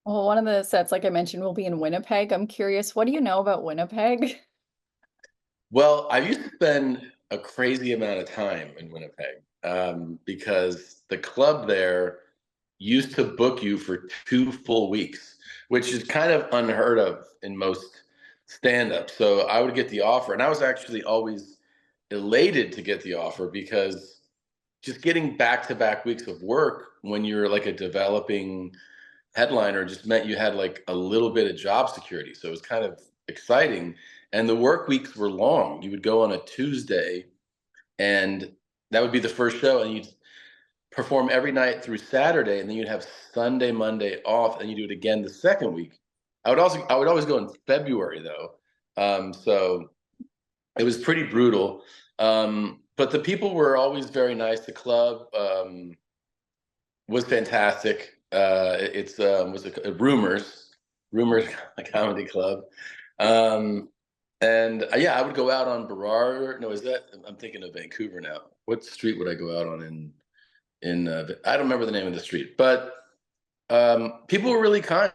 Well, one of the sets, like I mentioned, will be in Winnipeg. I'm curious, what do you know about Winnipeg? Well, I used to spend a crazy amount of time in Winnipeg because the club there used to book you for 2 full weeks, which is kind of unheard of in most stand-up. So I would get the offer, and I was actually always elated to get the offer because just getting back-to-back weeks of work when you're like a developing headliner just meant you had like a little bit of job security. So it was kind of exciting. And the work weeks were long. You would go on a Tuesday, and that would be the first show, and you'd perform every night through Saturday, and then you'd have Sunday, Monday off, and you do it again the second week. I would always go in February though. So it was pretty brutal. But the people were always very nice. The club was fantastic. It's was a Rumors Comedy Club, um, and yeah, I would go out on Burrard. No, is that? I'm thinking of Vancouver now. What street would I go out on in? I don't remember the name of the street, but people were really kind.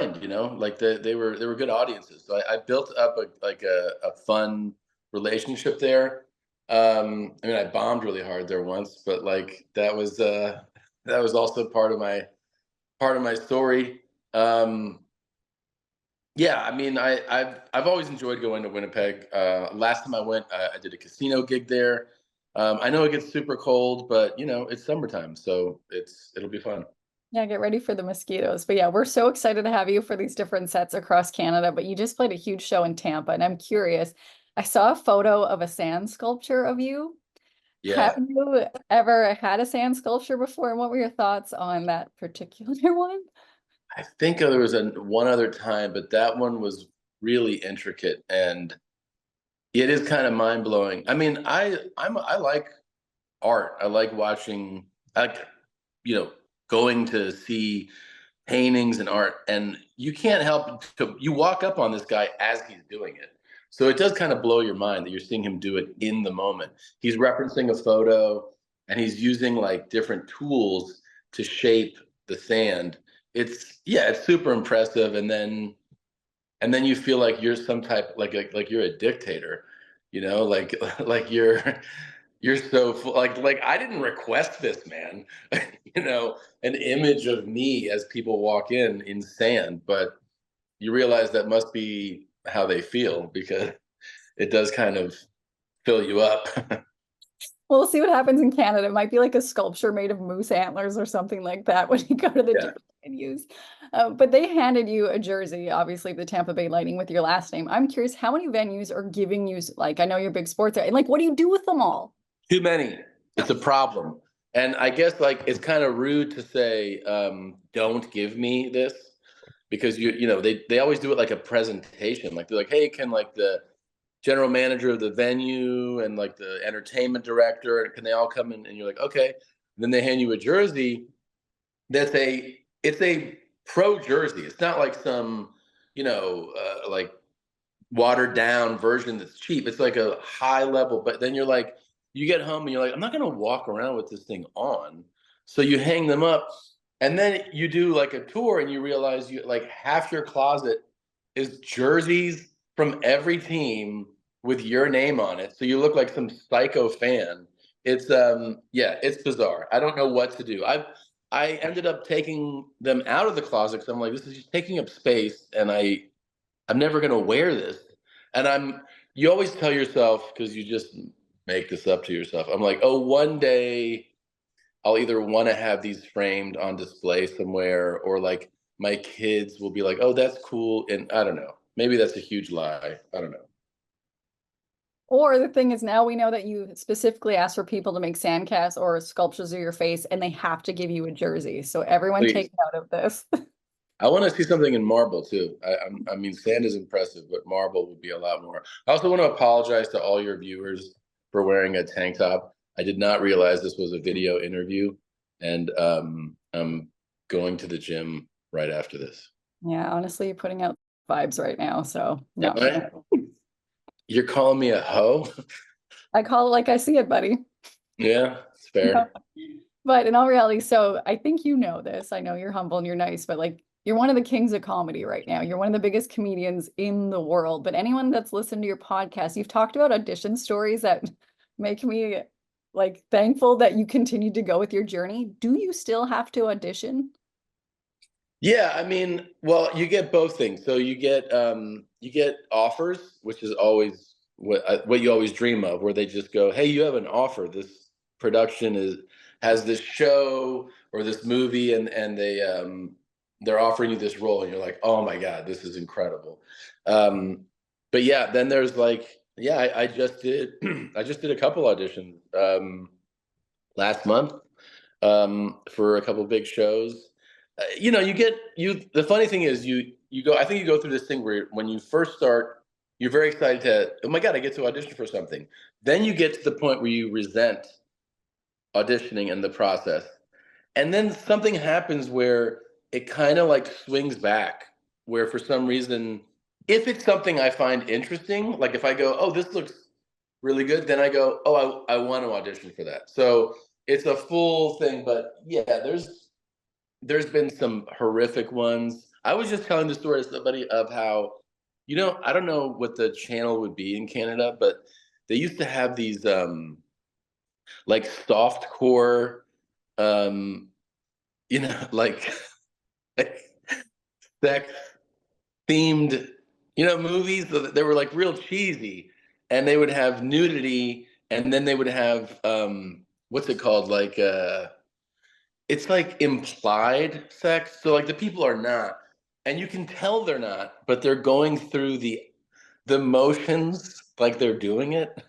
Like they were good audiences. So I built up a fun relationship there. I mean, I bombed really hard there once, but like that was also part of my story. Um, yeah, I mean, I've always enjoyed going to Winnipeg. Last time I went, I did a casino gig there. I know it gets super cold, but it's summertime, so it'll be fun. Yeah, get ready for the mosquitoes. But yeah, we're so excited to have you for these different sets across Canada. But you just played a huge show in Tampa, and I'm curious. I saw a photo of a sand sculpture of you. Have Yeah, you ever had a sand sculpture before? And what were your thoughts on that particular one? I think there was one other time, but that one was really intricate, and it is kind of mind blowing. I mean, I like art. I like watching. I like going to see paintings and art, and you can't help to you walk up on this guy as he's doing it. So it does kind of blow your mind that you're seeing him do it in the moment. He's referencing a photo, and he's using like different tools to shape the sand. It's super impressive, and then you feel like you're some type like you're a dictator, like like you're so full, like I didn't request this, man. An image of me as people walk in sand, but you realize that must be how they feel because it does kind of fill you up. We'll see what happens in Canada. It might be like a sculpture made of moose antlers or something like that when you go to the Yeah. different venues. But they handed you a jersey, obviously the Tampa Bay Lightning with your last name. I'm curious, how many venues are giving you, like, I know you're a big sports guy, and like, what do you do with them all? Too many. It's a problem. And I guess like it's kind of rude to say, don't give me this because they always do it like a presentation. Like they're like, hey, can like the general manager of the venue and like the entertainment director, and can they all come in? And you're like, okay. And then they hand you a jersey it's a pro jersey. It's not like some, like watered down version that's cheap. It's like a high level, but then you're like, you get home and you're like, I'm not gonna walk around with this thing on. So you hang them up, and then you do like a tour, and you realize you like half your closet is jerseys from every team with your name on it. So you look like some psycho fan. Yeah, it's bizarre. I don't know what to do. I ended up taking them out of the closet because I'm like, this is just taking up space, and I'm never going to wear this. And you always tell yourself, because you just make this up to yourself. I'm like, oh, one day I'll either want to have these framed on display somewhere, or like my kids will be like, oh, that's cool. And I don't know. Maybe that's a huge lie. I don't know. Or the thing is, now we know that you specifically asked for people to make sandcasts or sculptures of your face, and they have to give you a jersey. So everyone Please. take note of this. I want to see something in marble too. I mean, sand is impressive, but marble would be a lot more. I also want to apologize to all your viewers for wearing a tank top. I did not realize this was a video interview, and I'm going to the gym right after this. Yeah, honestly, you're putting out vibes right now. So Am no, I? You're calling me a hoe? I call it like I see it, buddy. Yeah, it's No. fair. But in all reality, so I think you know this. I know you're humble and you're nice, but like You're one of the kings of comedy right now. You're one of the biggest comedians in the world. But anyone that's listened to your podcast, you've talked about audition stories that make me like thankful that you continued to go with your journey. Do you still have to audition? Yeah, I mean, well, you get both things. So you get offers, which is always what you always dream of, where they just go, "Hey, you have an offer. This production is has this show or this movie, and they're offering you this role," and you're like, "Oh my God, this is incredible." Um, but yeah, then there's like, yeah, I just did I just did a couple auditions last month for a couple big shows. You know, you get you. The funny thing is, you go. I think you go through this thing where when you first start, you're very excited to. Oh my God, I get to audition for something. Then you get to the point where you resent auditioning and the process, and then something happens where it kind of like swings back. Where for some reason, if it's something I find interesting, like if I go, oh, this looks really good, then I go, oh, I want to audition for that. So it's a full thing. But yeah, there's been some horrific ones. I was just telling the story to somebody of how, I don't know what the channel would be in Canada, but they used to have these like soft core, um, like, like sex themed, movies that were like real cheesy, and they would have nudity, and then they would have what's it called? Like it's like implied sex. So like the people are not, and you can tell they're not, but they're going through the motions like they're doing it.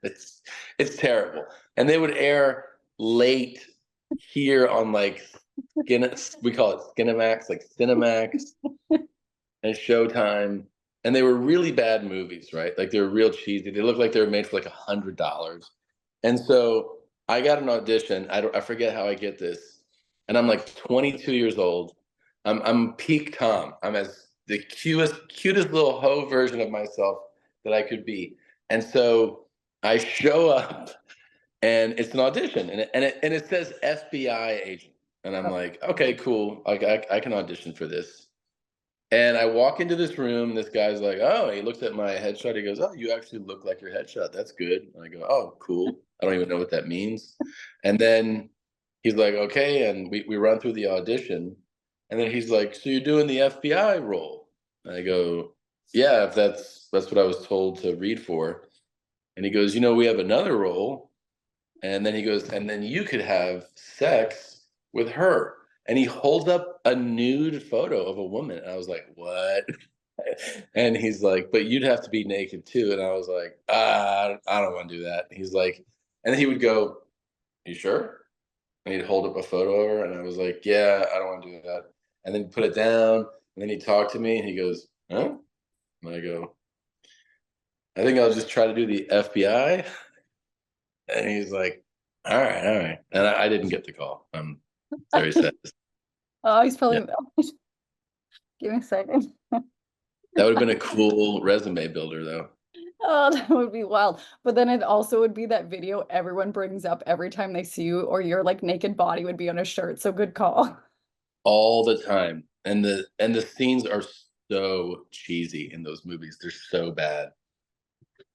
it's it's terrible. And they would air late here on like we call it Skinemax, like Cinemax and Showtime. And they were really bad movies, right? Like they were real cheesy. They looked like they were made for like $100. And so I got an audition. I forget how I get this, and I'm like 22 years old. I'm peak Tom. I'm as the cutest little hoe version of myself that I could be. And so I show up, and it's an audition, and it says FBI agent, and I'm like, okay, cool. I can audition for this. And I walk into this room. This guy's like, "Oh," he looks at my headshot. He goes, "Oh, you actually look like your headshot. That's good." And I go, "Oh, cool. I don't even know what that means." And then he's like, "Okay," and we run through the audition. And then he's like, "So you're doing the FBI role?" And I go, "Yeah, if that's what I was told to read for." And he goes, "We have another role." And then he goes, "And then you could have sex with her." And he holds up a nude photo of a woman. And I was like, "What?" And he's like, "But you'd have to be naked too." And I was like, I don't want to do that. He's like, and then he would go, "You sure?" And he'd hold up a photo of her. And I was like, "Yeah, I don't want to do that." And then he put it down. And then he talked to me and he goes, "Huh?" And I go, "I think I'll just try to do the FBI." And he's like, "All right, all right." And I didn't get the call. I'm very sad. Oh, he's Yeah, probably give me a second. that would have been a cool resume builder, though. Oh, that would be wild. But then it also would be that video everyone brings up every time they see you, or your like naked body would be on a shirt. So good call. All the time, and the scenes are so cheesy in those movies. They're so bad.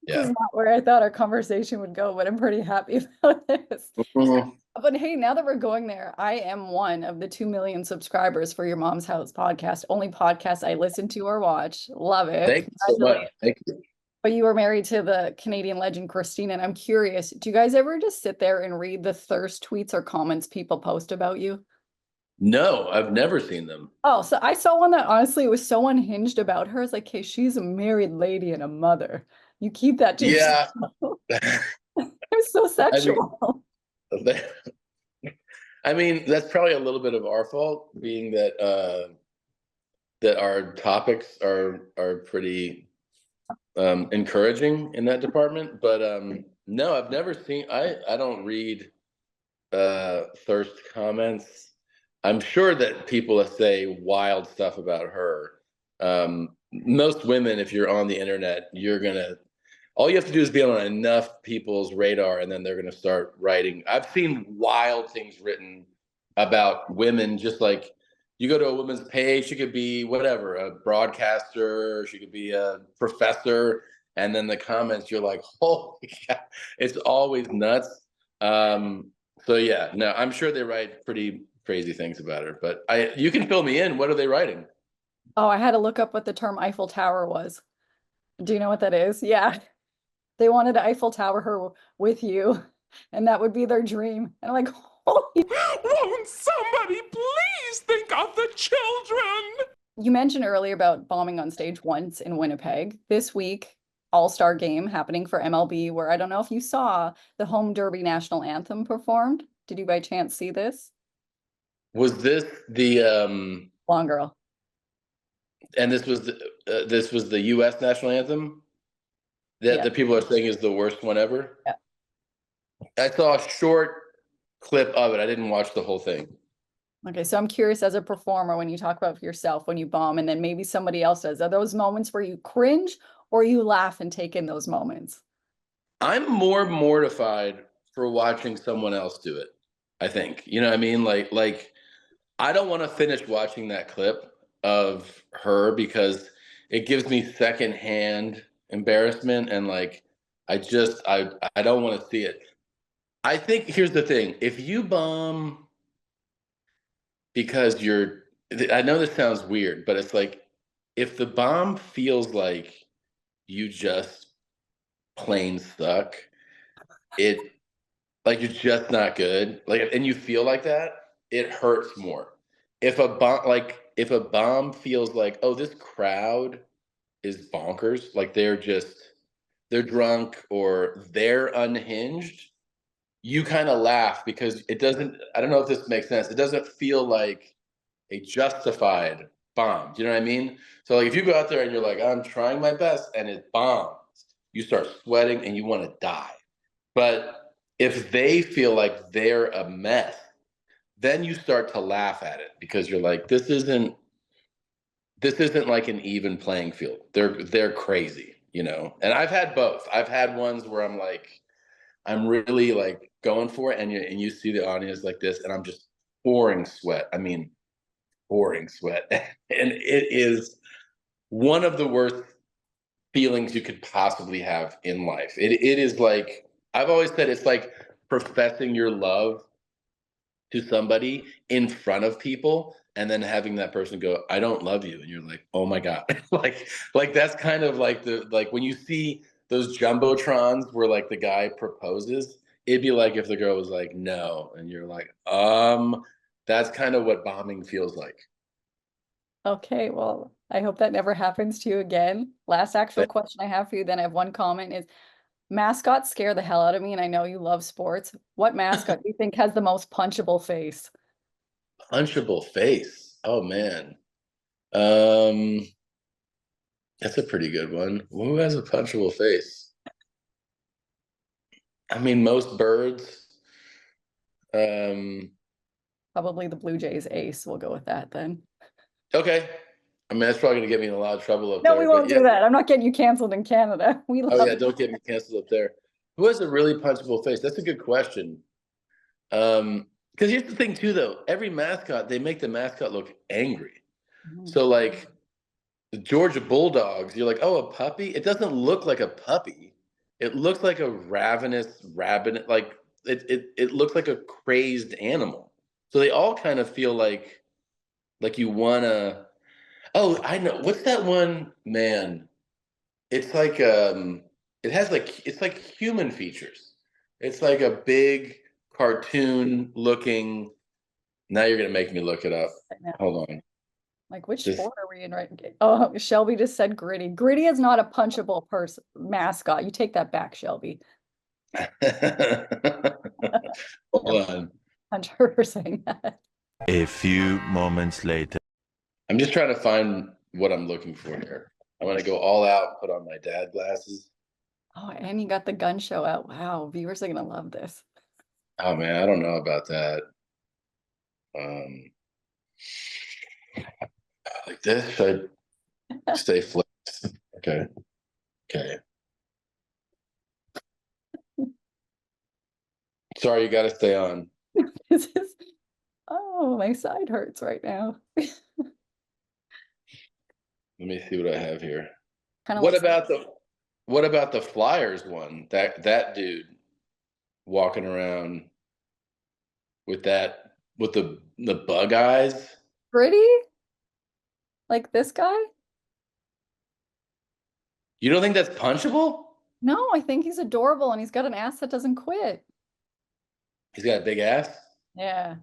This is Yeah. not where I thought our conversation would go, but I'm pretty happy about this. Mhm. But hey, now that we're going there, I am one of the 2 million subscribers for your Mom's House podcast. Only podcast I listen to or watch. Love it. Thank you so much. Congratulations. Thank you. But you were married to the Canadian legend Christina, and I'm curious, do you guys ever just sit there and read the thirst tweets or comments people post about you? No, I've never seen them. Oh, so I saw one that honestly was so unhinged about her. It's like, hey, she's a married lady and a mother. You keep that to yourself. Yeah. It was so I mean, sexual. I mean, that's probably a little bit of our fault, being that our topics are pretty encouraging in that department. But no, I've never seen. I don't read thirst comments. I'm sure that people say wild stuff about her. Most women, if you're on the internet, all you have to do is be on enough people's radar, and then they're gonna start writing. I've seen wild things written about women, just like you go to a woman's page, she could be whatever, a broadcaster, she could be a professor, and then the comments, you're like, holy cow, it's always nuts. So yeah, no, I'm sure they write pretty crazy things about her, but you can fill me in. What are they writing? Oh, I had to look up what the term Eiffel Tower was. Do you know what that is? Yeah. They wanted to Eiffel Tower her with you, and that would be their dream. And I'm like, holy. Won't somebody please think of the children? You mentioned earlier about bombing on stage once in Winnipeg. This week, All-Star game happening for MLB, where I don't know if you saw the home derby national anthem performed. Did you by chance see this? Was this the Blonde girl. and this was the U.S. national anthem that Yeah. the people are saying is the worst one ever? Yeah. I saw a short clip of it. I didn't watch the whole thing. Okay, so I'm curious as a performer, when you talk about yourself, when you bomb, and then maybe somebody else does, are those moments where you cringe or you laugh and take in those moments? I'm more mortified for watching someone else do it, I think. You know what I mean? Like I don't want to finish watching that clip of her because it gives me secondhand embarrassment, and like I don't want to see it. I think here's the thing. If you bomb because I know this sounds weird, but it's like if the bomb feels like you just plain suck, it like you're just not good, like, and you feel like that, it hurts more. If a bomb feels like, oh, this crowd is bonkers, like they're drunk or they're unhinged, you kind of laugh because it doesn't, I don't know if this makes sense, it doesn't feel like a justified bomb. Do you know what I mean? So like if you go out there and you're like, I'm trying my best and it bombs, you start sweating and you want to die. But if they feel like they're a mess, then you start to laugh at it because you're like, this isn't like an even playing field. They're crazy, you know. And I've had both. I've had ones where I'm like, I'm really like going for it, and you see the audience like this, and I'm just pouring sweat. I mean, pouring sweat, and it is one of the worst feelings you could possibly have in life. It is like I've always said, it's like professing your love to somebody in front of people and then having that person go, I don't love you, and you're like, oh my god. like that's kind of like the like when you see those jumbotrons where like the guy proposes, it'd be like if the girl was like no, and you're like that's kind of what bombing feels like. Okay, well, I hope that never happens to you again. Last actual question I have for you, then I have one comment is mascots scare the hell out of me, and I know you love sports. What mascot do you think has the most punchable face? Punchable face, oh man. um that's a pretty good one. Who has a punchable face? I mean, most birds. um Probably the Blue Jays ace. We'll go with that then. Okay. I mean, that's probably going to get me in a lot of trouble up No, we there, but won't yeah. do that. I'm not getting you canceled in Canada. We Oh, love yeah. Don't get me canceled up there. Who has a really punchable face? That's a good question. Because here's the thing, too, though. Every mascot, they make the mascot look angry. Mhm. So, like, the Georgia Bulldogs, you're like, oh, a puppy? It doesn't look like a puppy. It looks like a ravenous rabbit. Like, it looks like a crazed animal. So they all kind of feel like you want to. Oh, I know. What's that one, man? It's like it has like it's like human features. It's like a big cartoon looking. Now you're gonna make me look it up. right now. Hold on. Like, which This sport are we in right now? Oh, Shelby just said Gritty. Gritty is not a punchable person mascot. You take that back, Shelby. Hold on. Punch her for saying that. A few moments later. I'm just trying to find what I'm looking for here. I want to go all out, put on my dad glasses. Oh, and you got the gun show out. Wow, viewers are gonna love this. Oh man, I don't know about that. Um, like this, should I stay flipped? Okay. Okay. Sorry, you got to stay on. This is Oh, my side hurts right now. Let me see what I have here. Kind of What about the Flyers one? That dude walking around with the bug eyes. pretty? Like this guy? You don't think that's punchable? No, I think he's adorable and he's got an ass that doesn't quit. He's got a big ass. Yeah.